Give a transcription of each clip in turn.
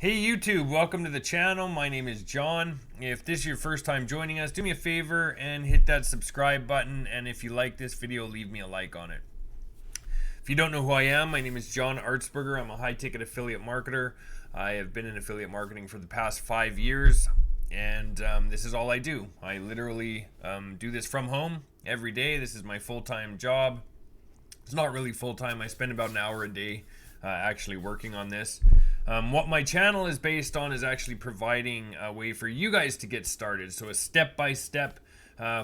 Hey YouTube, welcome to the channel. My name is John. If this is your first time joining us, do me a favor and hit that subscribe button, and if you like this video, leave me a like on it. If you don't know who I am, my name is John Artsberger. I'm a high-ticket affiliate marketer. I have been in affiliate marketing for the past 5 years, and this is all I do. I literally do this from home every day. This is my full-time job. It's not really full-time. I spend about an hour a day actually working on this. What my channel is based on is actually providing a way for you guys to get started. So a step-by-step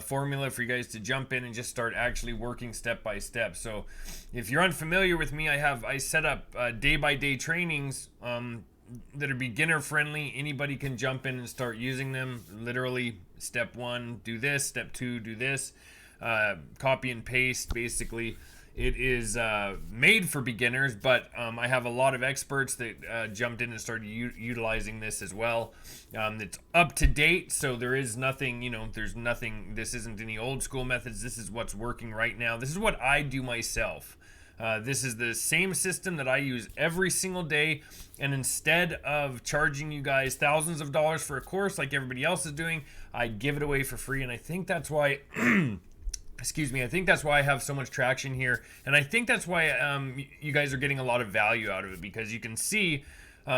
formula for you guys to jump in and just start actually working step by step. So if you're unfamiliar with me, I set up day-by-day trainings that are beginner friendly. Anybody can jump in and start using them. Literally, step 1, do this. Step 2, do this. Copy and paste, basically. It is made for beginners, but I have a lot of experts that jumped in and started utilizing this as well. It's up to date, so there is nothing, there's nothing, this isn't any old school methods. This is what's working right now. This is what I do myself. This is the same system that I use every single day, and instead of charging you guys thousands of dollars for a course like everybody else is doing, I give it away for free, and I think that's why... Excuse me, I think that's why I have so much traction here, and I think that's why you guys are getting a lot of value out of it, because you can see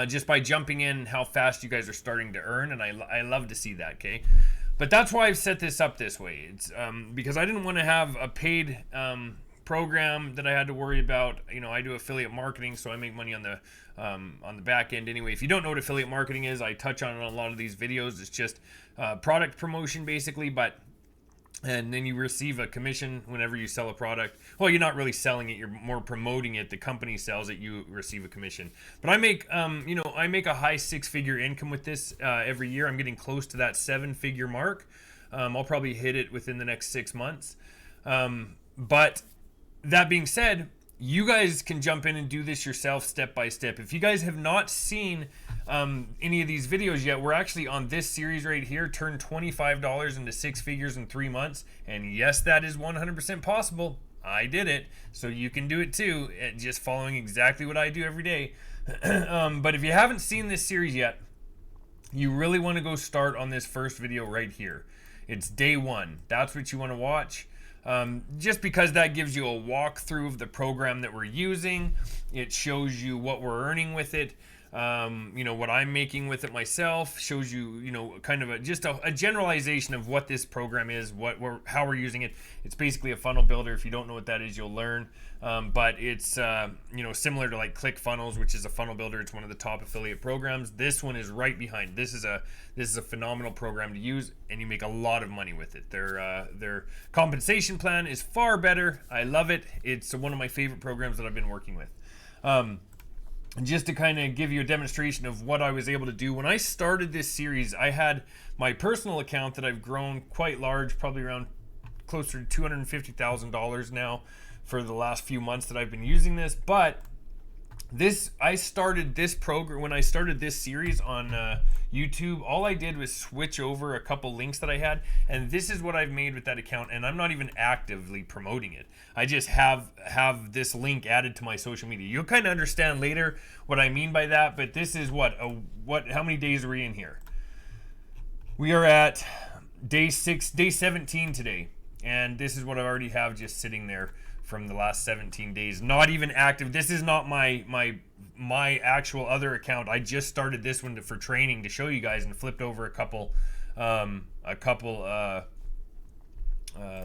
just by jumping in how fast you guys are starting to earn, and I love to see that, okay? But that's why I've set this up this way. It's because I didn't want to have a paid program that I had to worry about. I do affiliate marketing, so I make money on the back end anyway. If you don't know what affiliate marketing is, I touch on it on a lot of these videos. It's just product promotion, basically, and then you receive a commission whenever you sell a product. Well, you're not really selling it, you're more promoting it. The company sells it, you receive a commission. But I make I make a high 6-figure income with this every year. I'm getting close to that 7-figure mark. I'll probably hit it within the next 6 months. But that being said, you guys can jump in and do this yourself step by step. If you guys have not seen any of these videos yet, we're actually on this series right here, turn $25 into 6 figures in 3 months. And yes, that is 100% possible. I did it, so you can do it too, just following exactly what I do every day. But if you haven't seen this series yet, you really want to go start on this first video right here. It's day 1. That's what you want to watch. Just because that gives you a walkthrough of the program that we're using. It shows you what we're earning with it, what I'm making with it myself. Shows you, kind of just a generalization of what this program is, how we're using it. It's basically a funnel builder. If you don't know what that is, you'll learn. But it's similar to like ClickFunnels, which is a funnel builder. It's one of the top affiliate programs. This one is right behind. This is a phenomenal program to use, and you make a lot of money with it. Their compensation plan is far better. I love it. It's one of my favorite programs that I've been working with. Just to kind of give you a demonstration of what I was able to do when I started this series, I had my personal account that I've grown quite large, probably around closer to $250,000 now for the last few months that I've been using this. But I started this program when I started this series on YouTube. All I did was switch over a couple links that I had, and this is what I've made with that account. And I'm not even actively promoting it. I just have this link added to my social media. You'll kind of understand later what I mean by that. But this is how many days are we in here? We are at day 17 today, and this is what I already have just sitting there from the last 17 days, not even active. This is not my actual other account. I just started this one for training to show you guys, and flipped over a couple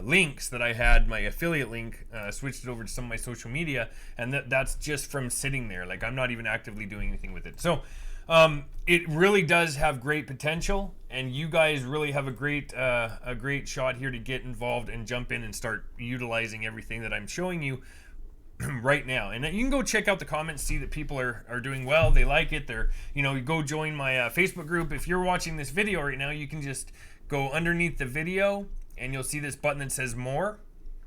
links that I had, my affiliate link, switched it over to some of my social media, and that's just from sitting there. Like, I'm not even actively doing anything with it. So it really does have great potential, and you guys really have a great shot here to get involved and jump in and start utilizing everything that I'm showing you right now. And you can go check out the comments, see that people are doing well, they like it. You go join my Facebook group. If you're watching this video right now, you can just go underneath the video and you'll see this button that says more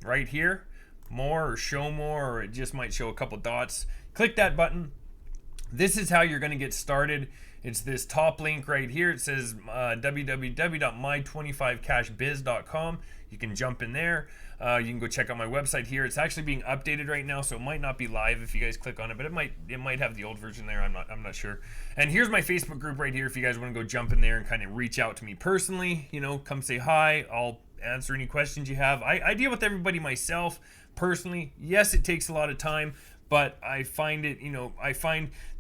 right here, more or show more, or it just might show a couple dots. Click that button. This is how you're going to get started. It's this top link right here. It says www.my25cashbiz.com. You can jump in there. You can go check out my website here. It's actually being updated right now, so it might not be live if you guys click on it, but it might have the old version there. I'm not sure. And here's my Facebook group right here. If you guys want to go jump in there and kind of reach out to me personally, come say hi. I'll answer any questions you have. I deal with everybody myself personally. Yes, it takes a lot of time, but I find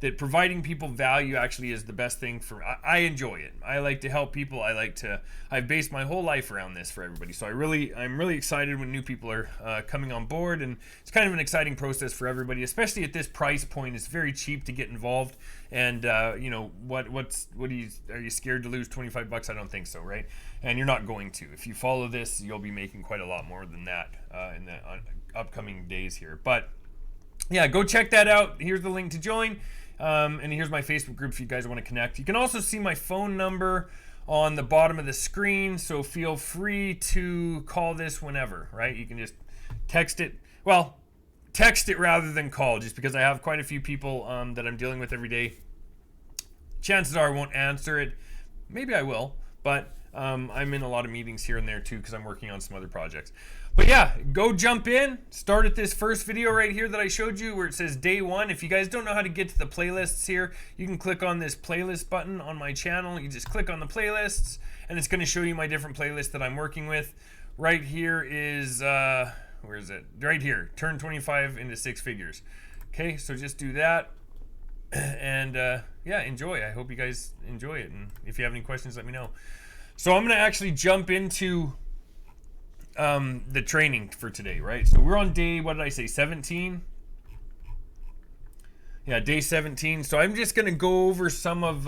that providing people value actually is the best thing I enjoy it. I like to help people. I've based my whole life around this for everybody. So I'm really excited when new people are coming on board, and it's kind of an exciting process for everybody, especially at this price point. It's very cheap to get involved. And are you scared to lose $25? I don't think so, right? And you're not going to. If you follow this, you'll be making quite a lot more than that in the upcoming days here. But yeah, go check that out. Here's the link to join. And here's my Facebook group if you guys want to connect. You can also see my phone number on the bottom of the screen, so feel free to call this whenever, right? You can just text it. Well, text it rather than call, just because I have quite a few people that I'm dealing with every day. Chances are I won't answer it. Maybe I will, but I'm in a lot of meetings here and there too because I'm working on some other projects. But yeah, go jump in. Start at this first video right here that I showed you where it says day 1. If you guys don't know how to get to the playlists here, you can click on this playlist button on my channel. You just click on the playlists and it's going to show you my different playlists that I'm working with. Right here is, where is it? Right here, turn 25 into 6 figures. Okay, so just do that. And yeah, enjoy. I hope you guys enjoy it. And if you have any questions, let me know. So I'm going to actually jump into the training for today, right? So we're on day, what did I say, 17? Yeah, day 17. So I'm just going to go over some of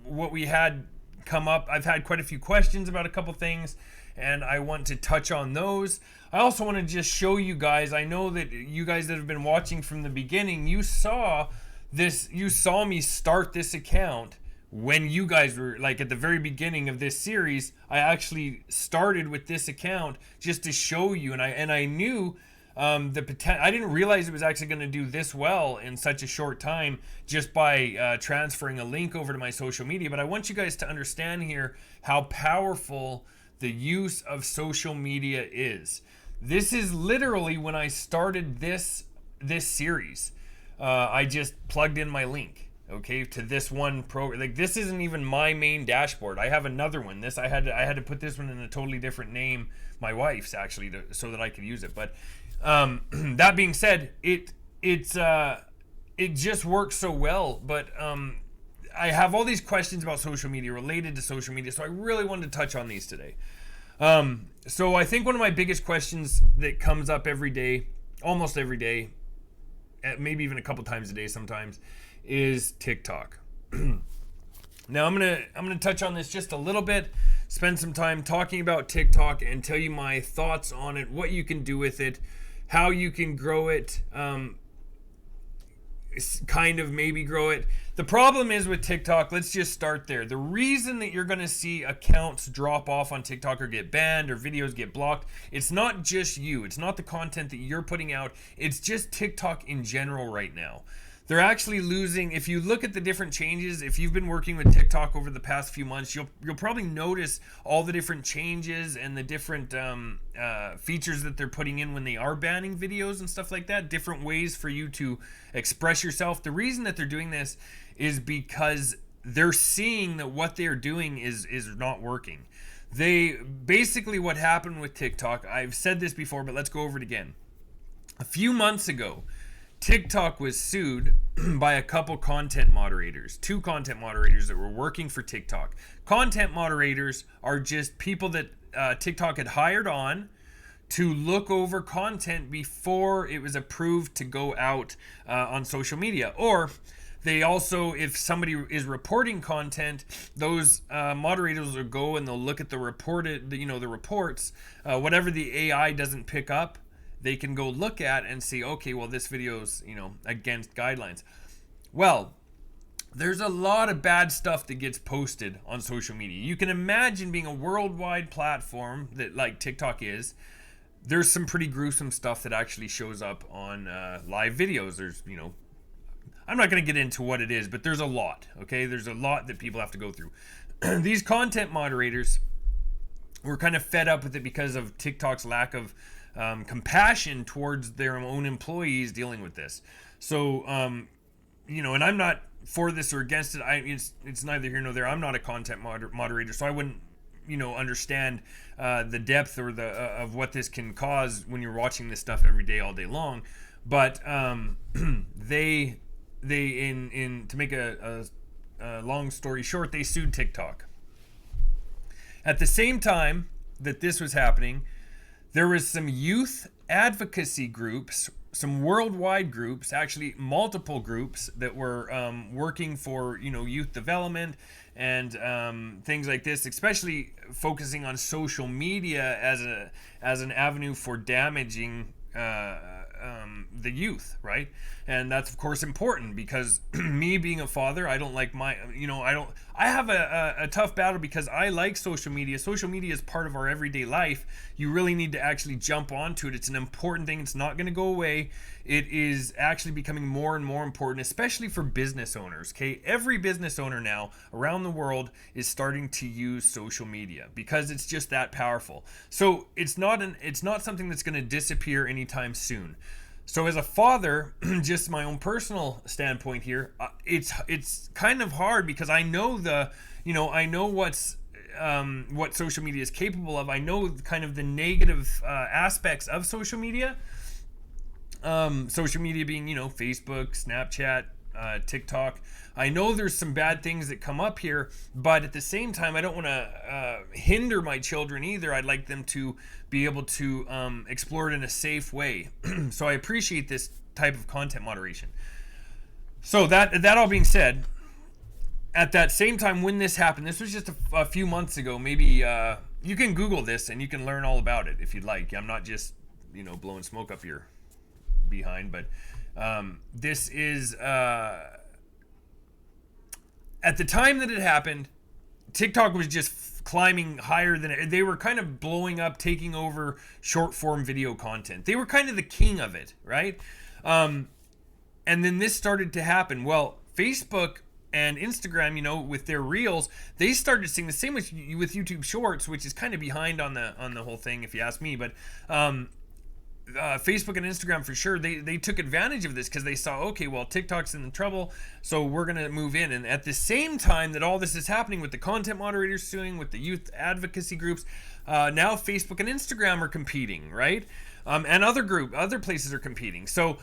what we had come up. I've had quite a few questions about a couple things, and I want to touch on those. I also want to just show you guys, I know that you guys that have been watching from the beginning, you saw me start this account when you guys were like at the very beginning of this series. I actually started with this account just to show you, and I knew the potential. I didn't realize it was actually going to do this well in such a short time just by transferring a link over to my social media. But I want you guys to understand here how powerful the use of social media is. This is literally when I started this series. I just plugged in my link, okay, to this one program. Like, this isn't even my main dashboard. I have another one. I had to put this one in a totally different name, my wife's actually, so that I could use it. But that being said, it just works so well. But I have all these questions about social media, related to social media, so I really wanted to touch on these today. So I think one of my biggest questions that comes up every day, almost every day, maybe even a couple times a day sometimes, is TikTok. Now I'm gonna touch on this just a little bit, spend some time talking about TikTok and tell you my thoughts on it, what you can do with it, how you can grow it, kind of maybe grow it. The problem is with TikTok, let's just start there. The reason that you're going to see accounts drop off on TikTok or get banned or videos get blocked, it's not just you. It's not the content that you're putting out. It's just TikTok in general right now. They're actually losing. If you look at the different changes, if you've been working with TikTok over the past few months, you'll probably notice all the different changes and the different features that they're putting in when they are banning videos and stuff like that. Different ways for you to express yourself. The reason that they're doing this is because they're seeing that what they're doing is not working. They basically, what happened with TikTok, I've said this before, but let's go over it again. A few months ago, TikTok was sued by a couple content moderators, 2 content moderators that were working for TikTok. Content moderators are just people that TikTok had hired on to look over content before it was approved to go out on social media. Or they also, if somebody is reporting content, those moderators will go and they'll look at the reports, whatever the AI doesn't pick up, they can go look at and see, okay, well, this video's, against guidelines. Well, there's a lot of bad stuff that gets posted on social media. You can imagine being a worldwide platform that, like TikTok is, there's some pretty gruesome stuff that actually shows up on live videos. There's, I'm not going to get into what it is, but there's a lot, okay? There's a lot that people have to go through. These content moderators were kind of fed up with it because of TikTok's lack of compassion towards their own employees dealing with this. So, and I'm not for this or against it. It's neither here nor there. I'm not a content moderator, so I wouldn't, understand the depth or the of what this can cause when you're watching this stuff every day, all day long. But they to make a long story short, they sued TikTok. At the same time that this was happening, there was some youth advocacy groups, some worldwide groups, actually multiple groups that were working for youth development and things like this, especially focusing on social media as an avenue for damaging the youth, right? And that's of course important because me being a father, I don't like I have a tough battle because I like social media. Social media is part of our everyday life. You really need to actually jump onto it. It's an important thing. It's not going to go away. It is actually becoming more and more important, especially for business owners. Okay, every business owner now around the world is starting to use social media because it's just that powerful. So it's not something that's going to disappear anytime soon. So as a father, just my own personal standpoint here, it's kind of hard because I know what social media is capable of. I know kind of the negative aspects of social media. Social media being, Facebook, Snapchat, TikTok. I know there's some bad things that come up here, but at the same time, I don't want to hinder my children either. I'd like them to be able to explore it in a safe way. So I appreciate this type of content moderation. So that all being said, at that same time when this happened, this was just a few months ago, maybe you can Google this and you can learn all about it if you'd like. I'm not just, blowing smoke up your behind, but this is at the time that it happened, TikTok was just climbing higher than it. They were kind of blowing up, taking over short form video content. They were kind of the king of it, right? And then this started to happen. Well, Facebook and Instagram, with their reels, they started seeing the same with YouTube Shorts, which is kind of behind on the whole thing, if you ask me. But Facebook and Instagram for sure, they took advantage of this because they saw, okay, well, TikTok's in trouble, so we're going to move in. And at the same time that all this is happening with the content moderators suing, with the youth advocacy groups, now Facebook and Instagram are competing, right? And other places are competing. So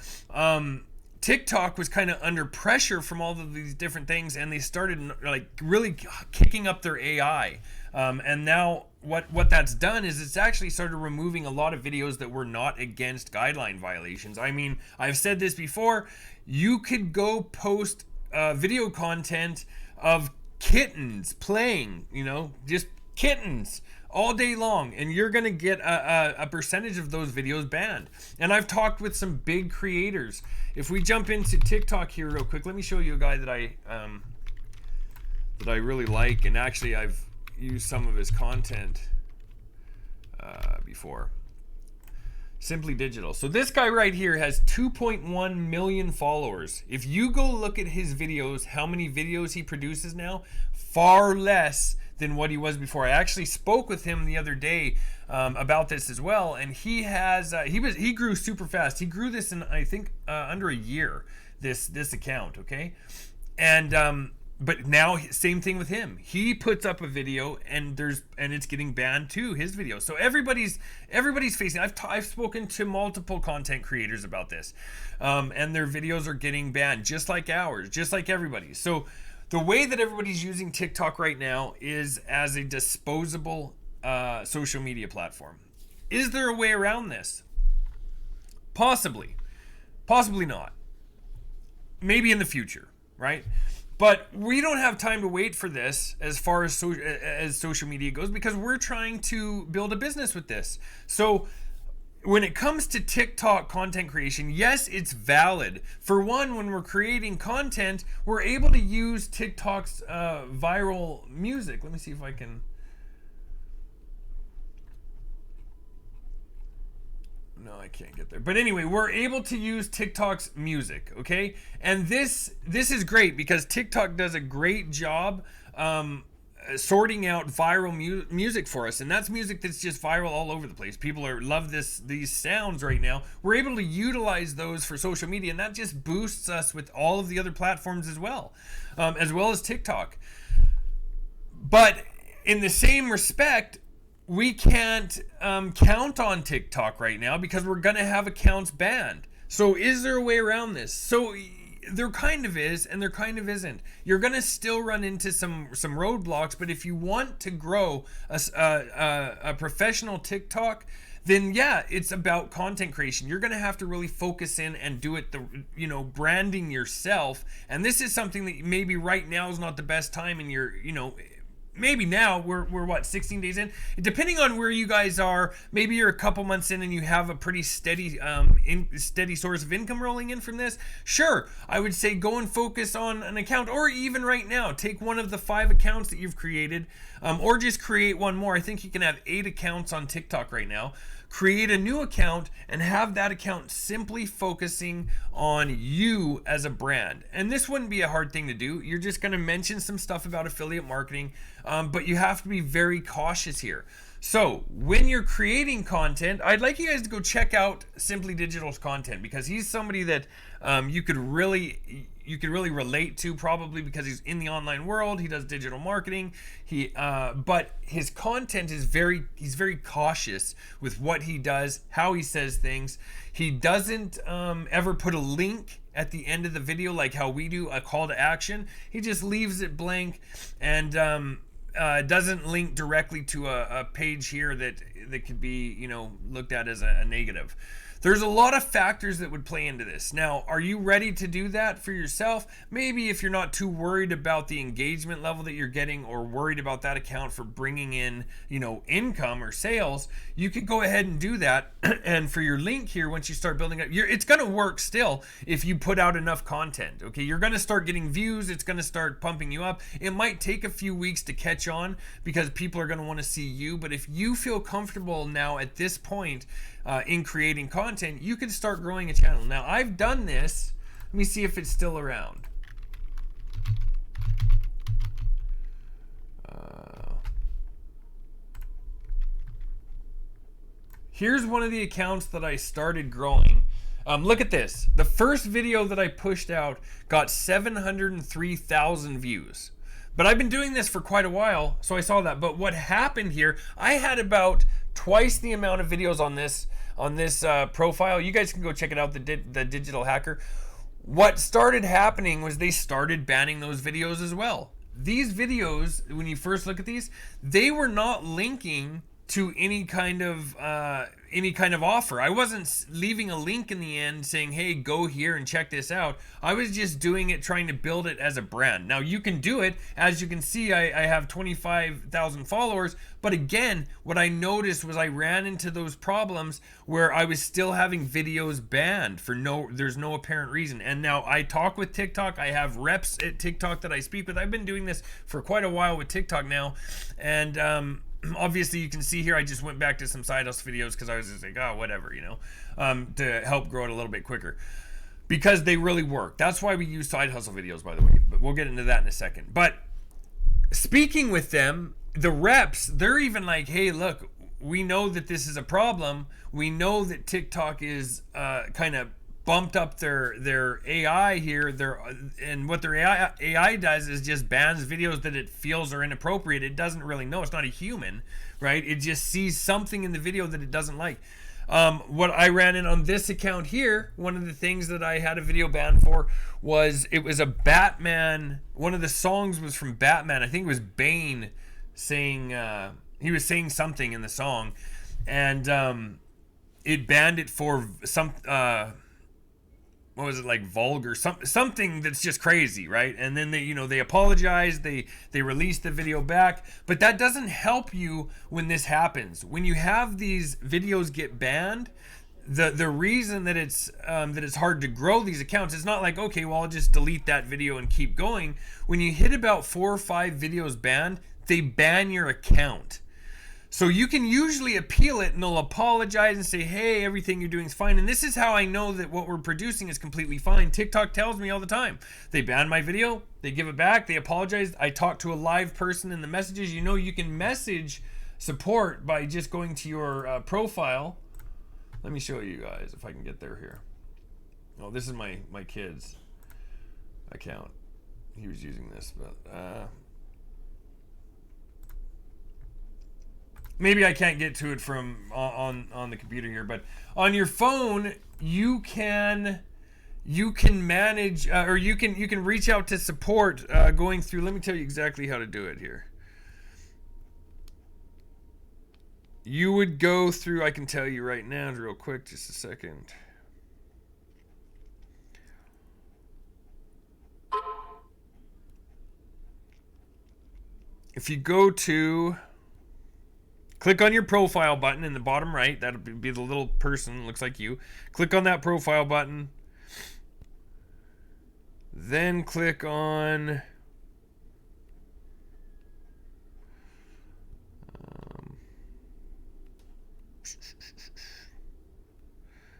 TikTok was kind of under pressure from all of these different things, and they started really kicking up their AI. And now what that's done is it's actually started removing a lot of videos that were not against guideline violations. I mean, I've said this before, you could go post video content of kittens playing, just kittens all day long, and you're going to get a percentage of those videos banned. And I've talked with some big creators. If we jump into TikTok here real quick, let me show you a guy that I really like, and actually I've used some of his content before. Simply Digital. So this guy right here has 2.1 million followers. If you go look at his videos, how many videos he produces now, far less than what he was before. I actually spoke with him the other day about this as well, and he grew super fast. He grew this in I think under a year. This account, okay, and but now same thing with him. He puts up a video and it's getting banned too, his video. So everybody's facing. I've spoken to multiple content creators about this, and their videos are getting banned, just like ours, just like everybody's. So the way that everybody's using TikTok right now is as a disposable social media platform. Is there a way around this? Possibly not. Maybe in the future, right? But we don't have time to wait for this as far as social media goes, because we're trying to build a business with this. So when it comes to TikTok content creation, yes, it's valid. For one, when we're creating content, we're able to use TikTok's viral music. Let me see if I can... No, I can't get there. But anyway, we're able to use TikTok's music, okay? And this is great because TikTok does a great job sorting out viral music for us, and that's music that's just viral all over the place. People love these sounds right now. We're able to utilize those for social media, and that just boosts us with all of the other platforms as well as TikTok. But in the same respect, we can't count on TikTok right now because we're gonna have accounts banned. So is there a way around this? So there kind of is, and there kind of isn't. You're gonna still run into some roadblocks, but if you want to grow a professional TikTok, then yeah, it's about content creation. You're gonna have to really focus in and do it branding yourself. And this is something that maybe right now is not the best time in your, maybe now we're what, 16 days in, depending on where you guys are. Maybe you're a couple months in and you have a pretty steady source of income rolling in from this. Sure, I would say go and focus on an account, or even right now take one of the 5 accounts that you've created, or just create one more. I think you can have 8 accounts on TikTok right now. Create a new account and have that account simply focusing on you as a brand. And this wouldn't be a hard thing to do. You're just going to mention some stuff about affiliate marketing, but you have to be very cautious here. So when you're creating content, I'd like you guys to go check out Simply Digital's content, because he's somebody that you could really relate to, probably because he's in the online world. He does digital marketing. But his content is he's very cautious with what he does, how he says things. He doesn't ever put a link at the end of the video like how we do, a call to action. He just leaves it blank and doesn't link directly to a page here that could be looked at as a negative. There's a lot of factors that would play into this. Now, are you ready to do that for yourself? Maybe if you're not too worried about the engagement level that you're getting, or worried about that account for bringing in, income or sales, you could go ahead and do that. And for your link here, once you start building up, it's going to work still if you put out enough content. Okay, you're going to start getting views. It's going to start pumping you up. It might take a few weeks to catch on because people are going to want to see you. But if you feel comfortable now at this point in creating content, you can start growing a channel. Now, I've done this. Let me see if it's still around. Here's one of the accounts that I started growing. Look at this. The first video that I pushed out got 703,000 views. But I've been doing this for quite a while, so I saw that. But what happened here, I had about twice the amount of videos on this profile. You guys can go check it out, the Digital Hacker. What started happening was they started banning those videos as well. These videos, when you first look at these, they were not linking to any kind of offer. I wasn't leaving a link in the end saying, hey, go here and check this out. I was just doing it, trying to build it as a brand. Now you can do it. As you can see, I have 25,000 followers. But again, what I noticed was I ran into those problems where I was still having videos banned for there's no apparent reason. And now I talk with TikTok. I have reps at TikTok that I speak with. I've been doing this for quite a while with TikTok now. And obviously you can see here I just went back to some side hustle videos because I was just like, oh, whatever, to help grow it a little bit quicker, because they really work. That's why we use side hustle videos, by the way, but we'll get into that in a second. But speaking with them, the reps, they're even like, hey, look, we know that this is a problem. We know that TikTok is kind of bumped up their AI here, and what their AI does is just bans videos that it feels are inappropriate. It doesn't really know. It's not a human, right? It just sees something in the video that it doesn't like. What I ran in on this account here, one of the things that I had a video banned for was, it was a Batman. One of the songs was from Batman. I think it was Bane saying, he was saying something in the song, and it banned it for some, what was it, like vulgar, something that's just crazy, right? And then they apologized, they released the video back. But that doesn't help you when this happens. When you have these videos get banned, the reason that it's hard to grow these accounts, it's not like, okay, well, I'll just delete that video and keep going. When you hit about 4 or 5 videos banned, they ban your account. So you can usually appeal it and they'll apologize and say, hey, everything you're doing is fine. And this is how I know that what we're producing is completely fine. TikTok tells me all the time. They ban my video, they give it back, they apologize. I talk to a live person in the messages. You know, you can message support by just going to your profile. Let me show you guys if I can get there here. Oh, this is my kid's account. He was using this, but maybe I can't get to it from on the computer here, but on your phone you can manage or you can reach out to support going through. Let me tell you exactly how to do it here. You would go through, I can tell you right now real quick, just a second. If you go to click on your profile button in the bottom right, that'll be the little person, looks like you. Click on that profile button. Then click on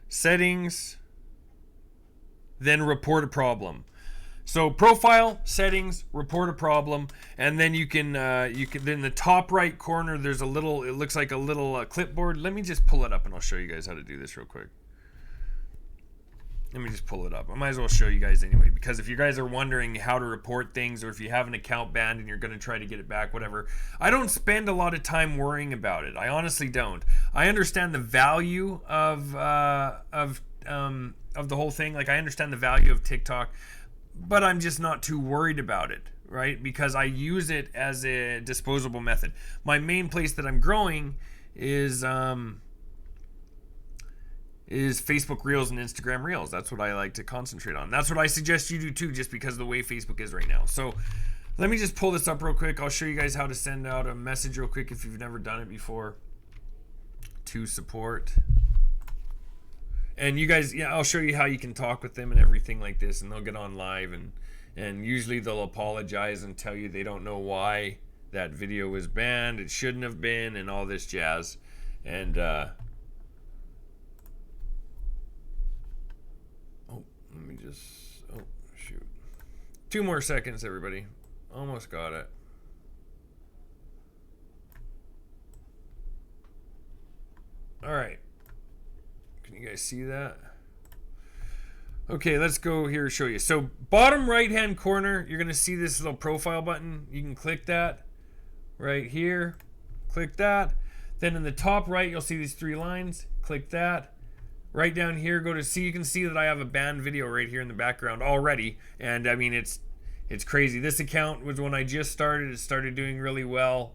settings, then report a problem. So profile, settings, report a problem, and then you can in the top right corner there's a little, it looks like a little clipboard. Let me just pull it up and I'll show you guys how to do this real quick. Let me just pull it up. I might as well show you guys anyway, because if you guys are wondering how to report things, or if you have an account banned and you're going to try to get it back, whatever, I don't spend a lot of time worrying about it. I honestly don't. I understand the value of the whole thing. Like, I understand the value of TikTok, but I'm just not too worried about it, right? Because I use it as a disposable method. My main place that I'm growing is Facebook Reels and Instagram Reels. That's what I like to concentrate on. That's what I suggest you do too, just because of the way Facebook is right now. So let me just pull this up real quick. I'll show you guys how to send out a message real quick if you've never done it before to support. And you guys, yeah, I'll show you how you can talk with them and everything like this, and they'll get on live, and usually they'll apologize and tell you they don't know why that video was banned, it shouldn't have been, and all this jazz. And let me just, oh shoot, 2 more seconds, everybody. Almost got it. All right, can you guys see that? Okay, let's go here and show you. So bottom right hand corner, you're gonna see this little profile button. You can click that right here, click that. Then in the top right, you'll see these 3 lines, click that. Right down here, go to see, you can see that I have a banned video right here in the background already. And I mean, it's crazy. This account was when I just started, it started doing really well.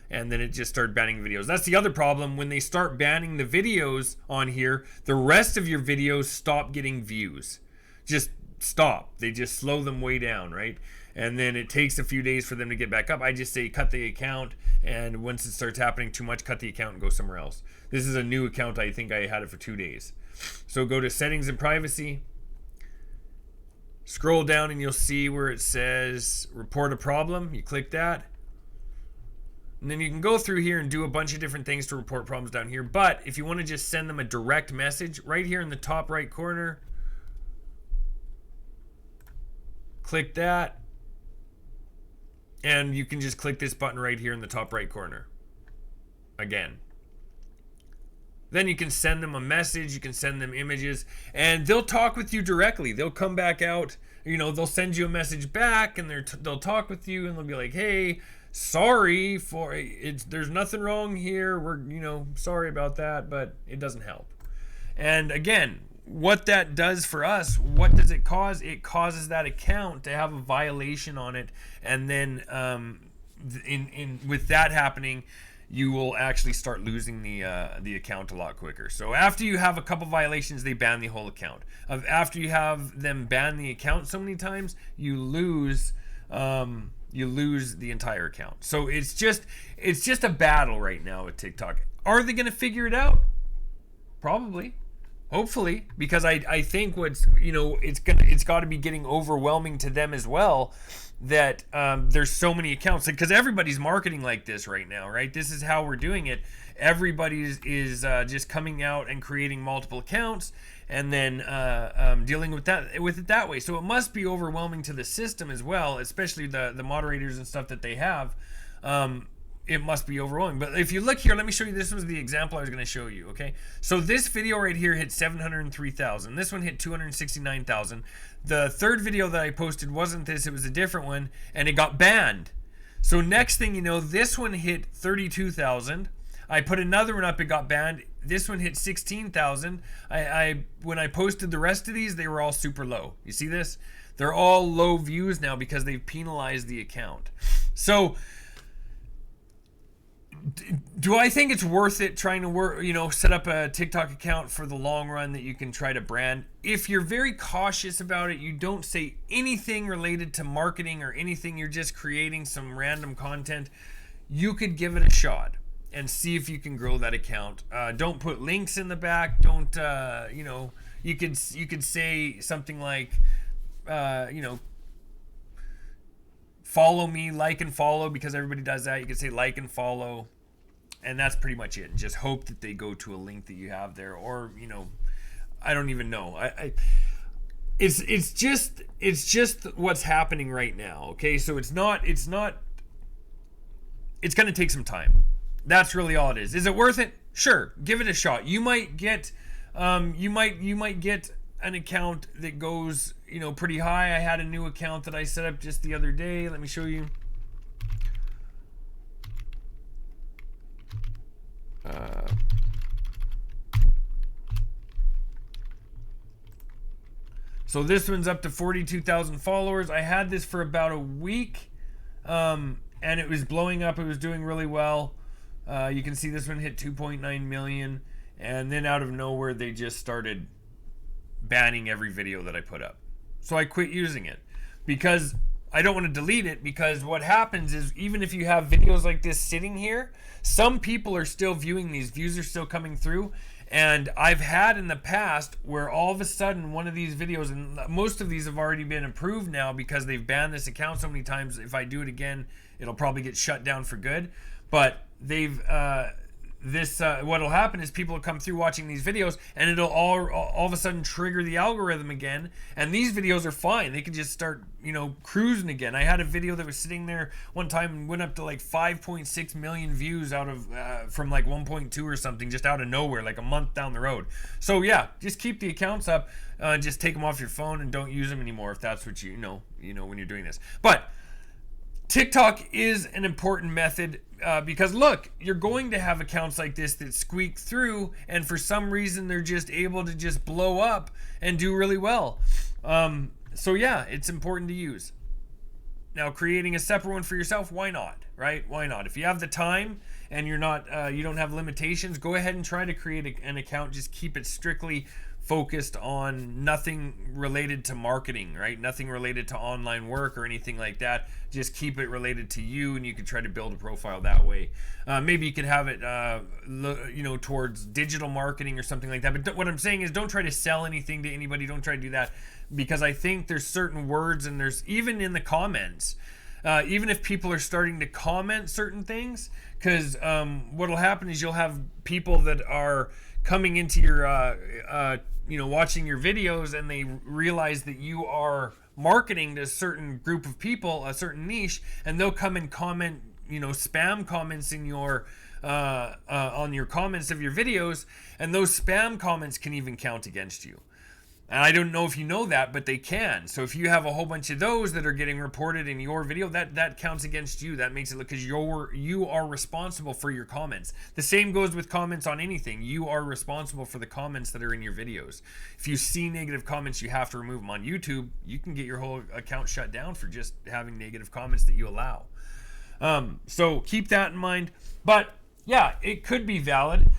And then it just started banning videos. That's the other problem. When they start banning the videos on here, the rest of your videos stop getting views. Just stop. They just slow them way down, right? And then it takes a few days for them to get back up. I just say cut the account, and once it starts happening too much, cut the account and go somewhere else. This is a new account. I think I had it for 2 days. So go to settings and privacy. Scroll down and you'll see where it says report a problem. You click that. And then you can go through here and do a bunch of different things to report problems down here. But if you want to just send them a direct message, right here in the top right corner, click that. And you can just click this button right here in the top right corner. Again. Then you can send them a message, you can send them images, and they'll talk with you directly. They'll come back out, you know, they'll send you a message back, and they'll talk with you, and they'll be like, hey, sorry for it. There's nothing wrong here. We're, you know, sorry about that, but it doesn't help. And again, what that does for us, what does it cause? It causes that account to have a violation on it, and then with that happening, you will actually start losing the account a lot quicker. So after you have a couple violations, they ban the whole account. After you have them ban the account so many times, you lose the entire account. So it's just a battle right now with TikTok. Are they going to figure it out? Probably. Hopefully, because I think what's, you know, it's got to be getting overwhelming to them as well, that there's so many accounts, because everybody's marketing like this right now, right? This is how we're doing it. Everybody is just coming out and creating multiple accounts and then dealing with it that way. So it must be overwhelming to the system as well, especially the moderators and stuff that they have. It must be overwhelming. But if you look here, let me show you. This was the example I was going to show you. Okay, so this video right here hit 703,000. This one hit 269,000. The third video that I posted wasn't this, it was a different one, and it got banned. So next thing you know, this one hit 32,000. I put another one up, it got banned. This one hit 16,000. When I posted the rest of these, they were all super low. You see this? They're all low views now because they've penalized the account. So do I think it's worth it trying to set up a TikTok account for the long run that you can try to brand? If you're very cautious about it, you don't say anything related to marketing or anything, you're just creating some random content, you could give it a shot and see if you can grow that account. Don't put links in the back. Don't, you could say something like, follow me, like and follow, because everybody does that. You could say like and follow, and that's pretty much it. Just hope that they go to a link that you have there, or I don't even know. It's just what's happening right now. Okay, so it's going to take some time. That's really all it is. Is it worth it? Sure, give it a shot. You might get you might get an account that goes pretty high. I had a new account that I set up just the other day. Let me show you. So this one's up to 42,000 followers. I had this for about a week, and it was blowing up. It was doing really well. You can see this one hit 2.9 million, and then out of nowhere they just started banning every video that I put up. So I quit using it because I don't want to delete it, because what happens is, even if you have videos like this sitting here, some people are still viewing these, views are still coming through. And I've had in the past where all of a sudden one of these videos, and most of these have already been approved now because they've banned this account so many times, if I do it again, it'll probably get shut down for good. But they've what'll happen is people will come through watching these videos, and it'll all of a sudden trigger the algorithm again, and these videos are fine. They can just start cruising again. I had a video that was sitting there one time and went up to like 5.6 million views out of from like 1.2 or something, just out of nowhere, like a month down the road. So yeah, just keep the accounts up, just take them off your phone and don't use them anymore if that's what you know when you're doing this. But TikTok is an important method because look, you're going to have accounts like this that squeak through, and for some reason they're just able to just blow up and do really well. So yeah, it's important to use. Now, creating a separate one for yourself, why not, right? Why not? If you have the time and you're not, you don't have limitations, go ahead and try to create an account. Just keep it strictly focused on nothing related to marketing, right? Nothing related to online work or anything like that. Just keep it related to you, and you can try to build a profile that way. Maybe you could have it, towards digital marketing or something like that. But what I'm saying is, don't try to sell anything to anybody. Don't try to do that, because I think there's certain words, and there's even in the comments, even if people are starting to comment certain things, because what'll happen is you'll have people that are coming into your watching your videos, and they realize that you are marketing to a certain group of people, a certain niche, and they'll come and comment, spam comments in your on your comments of your videos, and those spam comments can even count against you. And I don't know if you know that, but they can. So if you have a whole bunch of those that are getting reported in your video, that counts against you. That makes it look, because you are responsible for your comments. The same goes with comments on anything. You are responsible for the comments that are in your videos. If you see negative comments, you have to remove them. On YouTube, you can get your whole account shut down for just having negative comments that you allow. So keep that in mind. But yeah, it could be valid.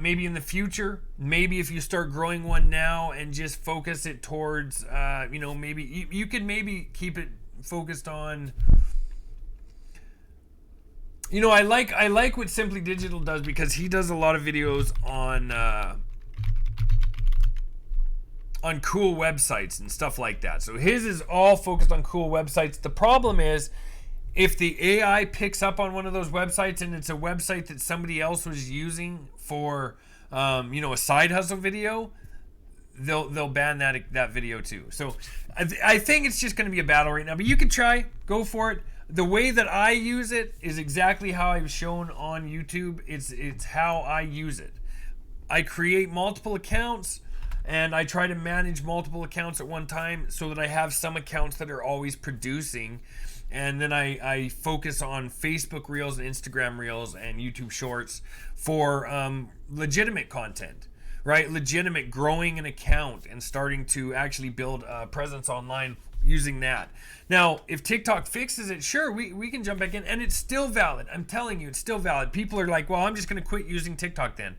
Maybe in the future, maybe if you start growing one now and just focus it towards, maybe you could maybe keep it focused on, I like what Simply Digital does, because he does a lot of videos on on cool websites and stuff like that. So his is all focused on cool websites. The problem is, if the AI picks up on one of those websites and it's a website that somebody else was using for, a side hustle video, they'll ban that video too. So I think it's just going to be a battle right now. But you can try, go for it. The way that I use it is exactly how I've shown on YouTube. It's how I use it. I create multiple accounts, and I try to manage multiple accounts at one time so that I have some accounts that are always producing. And then I focus on Facebook Reels and Instagram Reels and YouTube Shorts for legitimate content, right? Legitimate, growing an account and starting to actually build a presence online using that. Now, if TikTok fixes it, sure, we can jump back in, and it's still valid. I'm telling you, it's still valid. People are like, well, I'm just going to quit using TikTok then.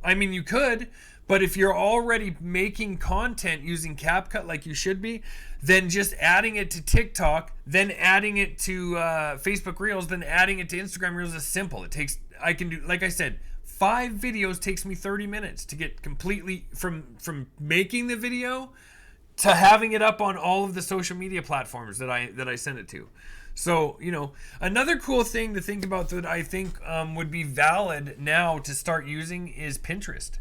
I mean, you could, but if you're already making content using CapCut like you should be, then just adding it to TikTok, then adding it to Facebook Reels, then adding it to Instagram Reels is simple. I can do, like I said, 5 videos takes me 30 minutes to get completely from making the video to having it up on all of the social media platforms that I send it to. So, another cool thing to think about that I think would be valid now to start using is Pinterest.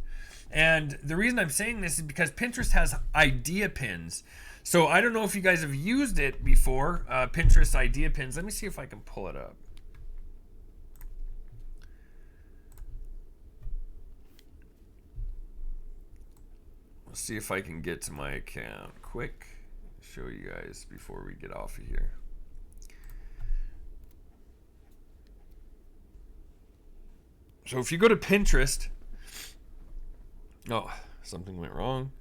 And the reason I'm saying this is because Pinterest has idea pins. So I don't know if you guys have used it before, Pinterest idea pins. Let me see if I can pull it up. Let's see if I can get to my account quick. Show you guys before we get off of here. So if you go to Pinterest, oh, something went wrong.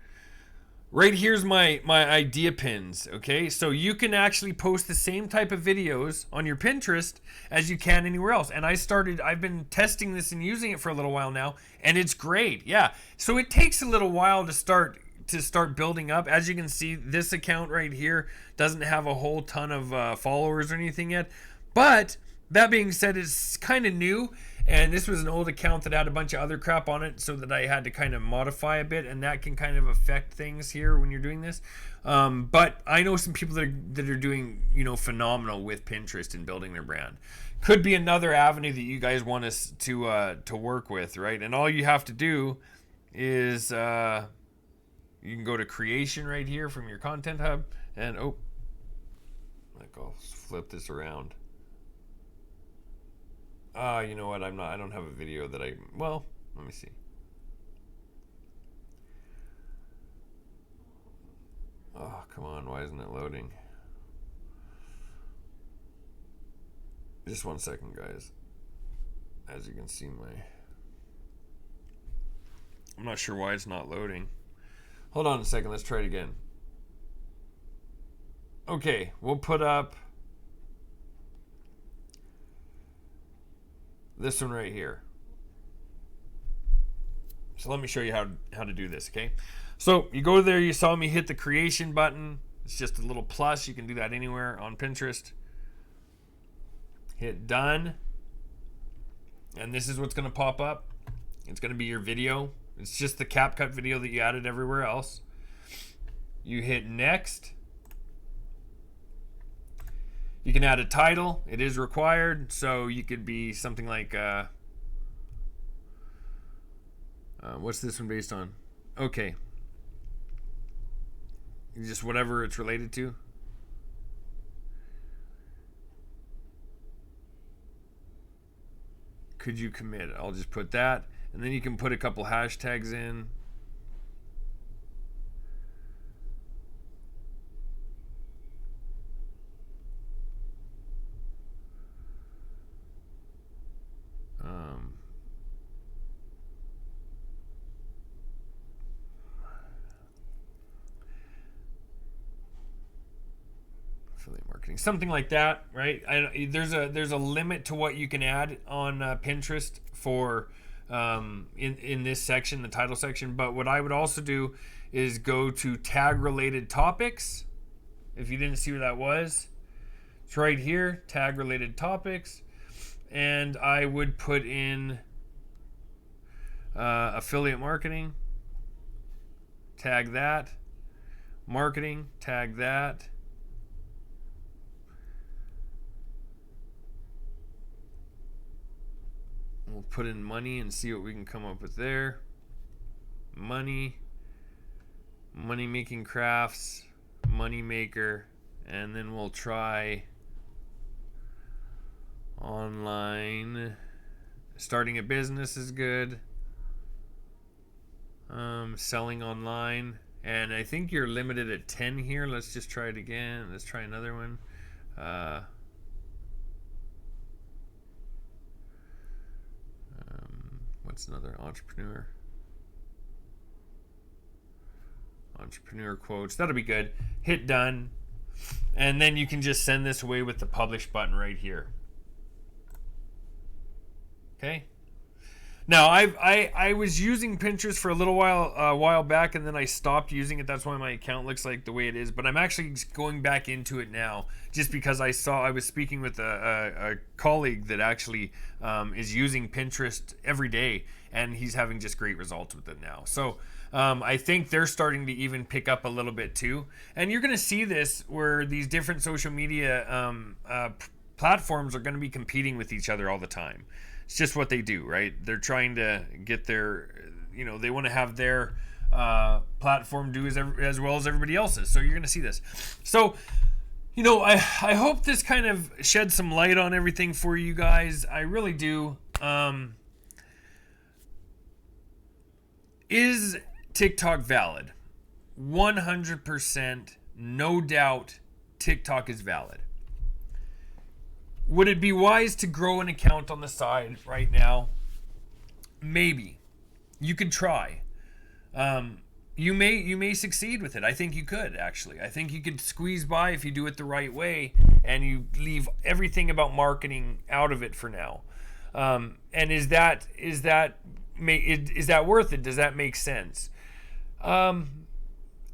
Right here's my idea pins, okay? So you can actually post the same type of videos on your Pinterest as you can anywhere else. And I've been testing this and using it for a little while now, and it's great. Yeah. So it takes a little while to start building up. As you can see, this account right here doesn't have a whole ton of followers or anything yet. But that being said, it's kind of new. And this was an old account that had a bunch of other crap on it, so that I had to kind of modify a bit, and that can kind of affect things here when you're doing this. But I know some people that are doing, phenomenal with Pinterest and building their brand. Could be another avenue that you guys want us to work with, right? And all you have to do is you can go to creation right here from your content hub, and I'll flip this around. You know what? I don't have a video that let me see. Oh, come on. Why isn't it loading? Just 1 second, guys. As you can see, I'm not sure why it's not loading. Hold on a second. Let's try it again. Okay, we'll put up this one right here. So let me show you how to do this, okay? So you go there, you saw me hit the creation button. It's just a little plus. You can do that anywhere on Pinterest. Hit done. And this is what's going to pop up. It's going to be your video. It's just the CapCut video that you added everywhere else. You hit next. You can add a title. It is required. So you could be something like, what's this one based on? Okay. Just whatever it's related to. Could you commit? I'll just put that. And then you can put a couple hashtags in. Affiliate marketing, something like that, right? There's a limit to what you can add on Pinterest for in this section, the title section. But what I would also do is go to tag related topics. If you didn't see where that was, it's right here, tag related topics, and I would put in affiliate marketing, tag that, Marketing, tag that. We'll put in money and see what we can come up with there. Money making crafts, money maker, and then we'll try online. Starting a business is good. Selling online, and I think you're limited at 10 here. Let's just try it again. Let's try another one. What's another entrepreneur quotes? That'll be good. Hit done, and then you can just send this away with the publish button right here. Okay. Now, I was using Pinterest for a little while back, and then I stopped using it. That's why my account looks like the way it is. But I'm actually going back into it now, just because I was speaking with a colleague that actually is using Pinterest every day, and he's having just great results with it now. So I think they're starting to even pick up a little bit too. And you're going to see this where these different social media platforms are going to be competing with each other all the time. It's just what they do, right? They're trying to get their, they want to have their platform do as well as everybody else's. So you're going to see this. So, I hope this kind of sheds some light on everything for you guys. I really do. Is TikTok valid? 100%, no doubt, TikTok is valid. Would it be wise to grow an account on the side right now? Maybe. You could try. You may succeed with it. I think you could, actually. I think you could squeeze by if you do it the right way and you leave everything about marketing out of it for now. And is that worth it? Does that make sense?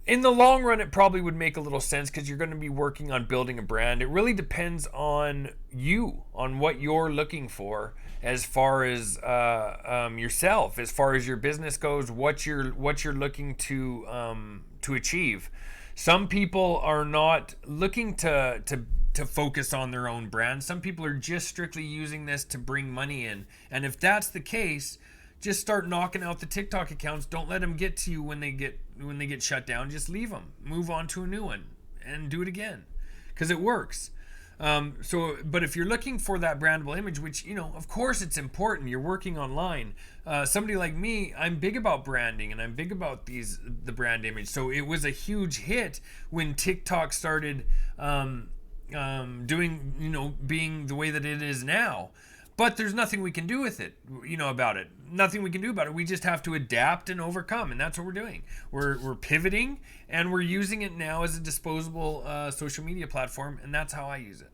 In the long run, it probably would make a little sense because you're going to be working on building a brand. It really depends on you, on what you're looking for as far as yourself, as far as your business goes, what you're looking to achieve. Some people are not looking to focus on their own brand. Some people are just strictly using this to bring money in. And if that's the case, just start knocking out the TikTok accounts. Don't let them get to you when they get shut down. Just leave them. Move on to a new one and do it again, because it works. But if you're looking for that brandable image, which of course it's important. You're working online. Somebody like me, I'm big about branding and I'm big about the brand image. So it was a huge hit when TikTok started doing being the way that it is now. But there's nothing we can do with it, about it. Nothing we can do about it. We just have to adapt and overcome, and that's what we're doing. We're pivoting, and we're using it now as a disposable social media platform, and that's how I use it.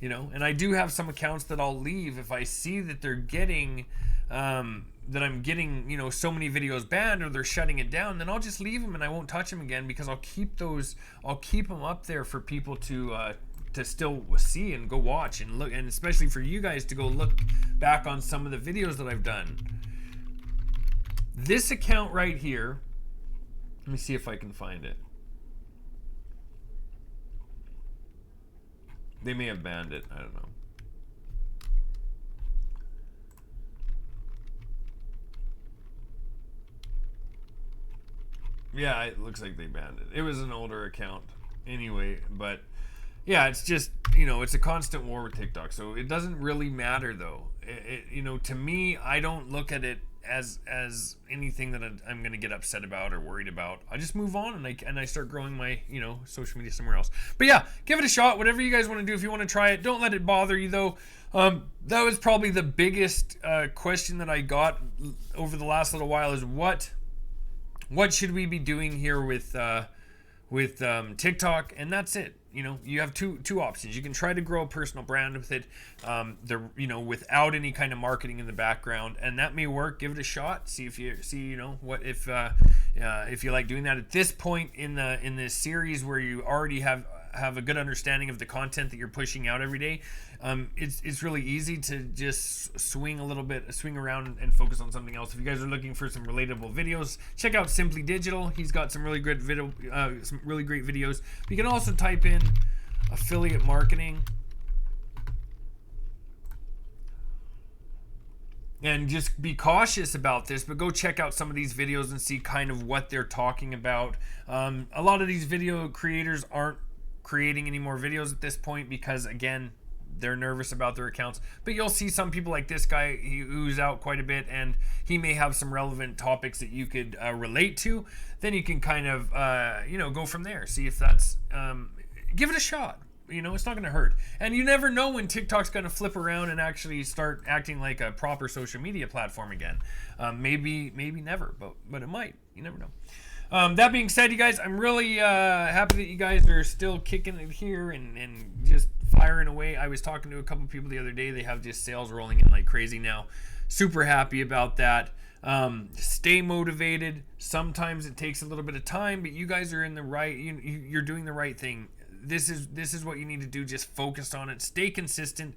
And I do have some accounts that I'll leave if I see that they're getting that I'm getting so many videos banned or they're shutting it down. Then I'll just leave them and I won't touch them again, because I'll keep them up there for people to still see and go watch and look, and especially for you guys to go look back on some of the videos that I've done. This account right here, let me see if I can find it. They may have banned it, I don't know. Yeah, it looks like they banned it. It was an older account anyway, but yeah, it's just, it's a constant war with TikTok. So it doesn't really matter, though. To me, I don't look at it as anything that I'm going to get upset about or worried about. I just move on and I start growing my, social media somewhere else. But yeah, give it a shot. Whatever you guys want to do, if you want to try it, don't let it bother you, though. That was probably the biggest question that I got over the last little while is what should we be doing here with TikTok? And that's it. You have two options. You can try to grow a personal brand with it, without any kind of marketing in the background, and that may work. Give it a shot. See if you if you like doing that. At this point in this series, where you already have have a good understanding of the content that you're pushing out every day, it's really easy to just swing around and focus on something else. If you guys are looking for some relatable videos, check out Simply Digital. He's got some really great videos. You can also type in affiliate marketing and just be cautious about this, but go check out some of these videos and see kind of what they're talking about. A lot of these video creators aren't creating any more videos at this point because, again, they're nervous about their accounts. But you'll see some people like this guy who's out quite a bit, and he may have some relevant topics that you could relate to. Then you can kind of, go from there. See if that's, give it a shot. It's not going to hurt. And you never know when TikTok's going to flip around and actually start acting like a proper social media platform again. Maybe never, but it might. You never know. That being said, you guys, I'm really happy that you guys are still kicking it here and just firing away. I was talking to a couple people the other day. They have just sales rolling in like crazy now. Super happy about that. Stay motivated. Sometimes it takes a little bit of time, but you guys are in the right. You're doing the right thing. This is what you need to do. Just focus on it. Stay consistent.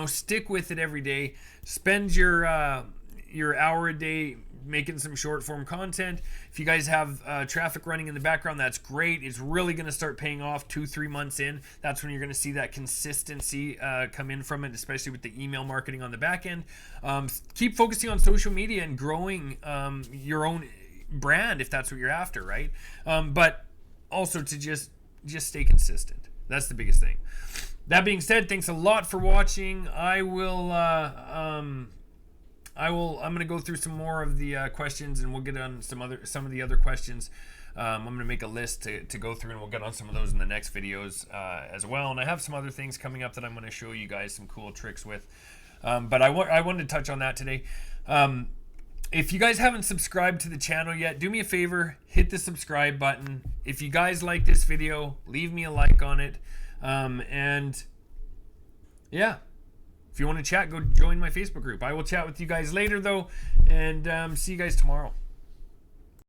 Stick with it every day. Spend your hour a day making some short form content. If you guys have traffic running in the background, that's great. It's really going to start paying off 2-3 months in. That's when you're going to see that consistency come in from it, especially with the email marketing on the back end. Keep focusing on social media and growing your own brand if that's what you're after, right? But also to just stay consistent. That's the biggest thing. That being said, thanks a lot for watching. I'm going to go through some more of the questions, and we'll get on some of the other questions. I'm going to make a list to go through, and we'll get on some of those in the next videos as well. And I have some other things coming up that I'm going to show you guys some cool tricks with. But I wanted to touch on that today. If you guys haven't subscribed to the channel yet, do me a favor, hit the subscribe button. If you guys like this video, leave me a like on it. And yeah, if you want to chat, go join my Facebook group. I will chat with you guys later though, and see you guys tomorrow.